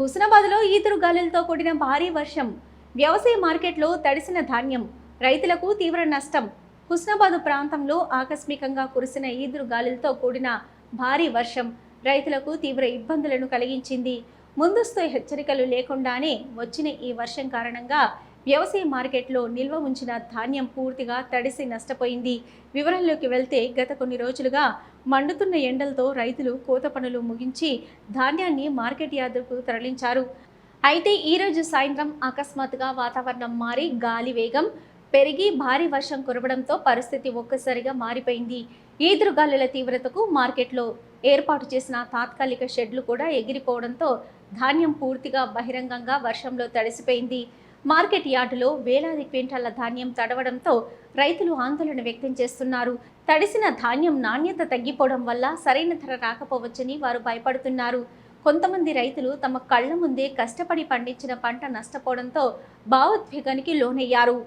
హుస్నాబాద్లో ఈదురు గాలులతో కూడిన భారీ వర్షం, వ్యవసాయ మార్కెట్లో తడిసిన ధాన్యం, రైతులకు తీవ్ర నష్టం. హుస్నాబాద్ ప్రాంతంలో ఆకస్మికంగా కురిసిన ఈదురు గాలులతో కూడిన భారీ వర్షం రైతులకు తీవ్ర ఇబ్బందులను కలిగించింది. ముందస్తు హెచ్చరికలు లేకుండానే వచ్చిన ఈ వర్షం కారణంగా వ్యవసాయ మార్కెట్లో నిల్వ ఉంచిన ధాన్యం పూర్తిగా తడిసి నష్టపోయింది. వివరాల్లోకి వెళ్తే గత కొన్ని రోజులుగా మండుతున్న ఎండలతో రైతులు కోత పనులు ముగించి ధాన్యాన్ని మార్కెట్ యార్డుకు తరలించారు. అయితే ఈరోజు సాయంత్రం అకస్మాత్తుగా వాతావరణం మారి గాలి వేగం పెరిగి భారీ వర్షం కురవడంతో పరిస్థితి ఒక్కసారిగా మారిపోయింది. ఈదురుగాలుల తీవ్రతకు మార్కెట్లో ఏర్పాటు చేసిన తాత్కాలిక షెడ్లు కూడా ఎగిరిపోవడంతో ధాన్యం పూర్తిగా బహిరంగంగా వర్షంలో తడిసిపోయింది. మార్కెట్ యార్డులో వేలాది క్వింటాల ధాన్యం తడవడంతో రైతులు ఆందోళన వ్యక్తం చేస్తున్నారు. తడిసిన ధాన్యం నాణ్యత తగ్గిపోవడం వల్ల సరైన ధర రాకపోవచ్చని వారు భయపడుతున్నారు. కొంతమంది రైతులు తమ కళ్ల ముందే కష్టపడి పండించిన పంట నష్టపోవడంతో భావోద్వేగానికి లోనయ్యారు.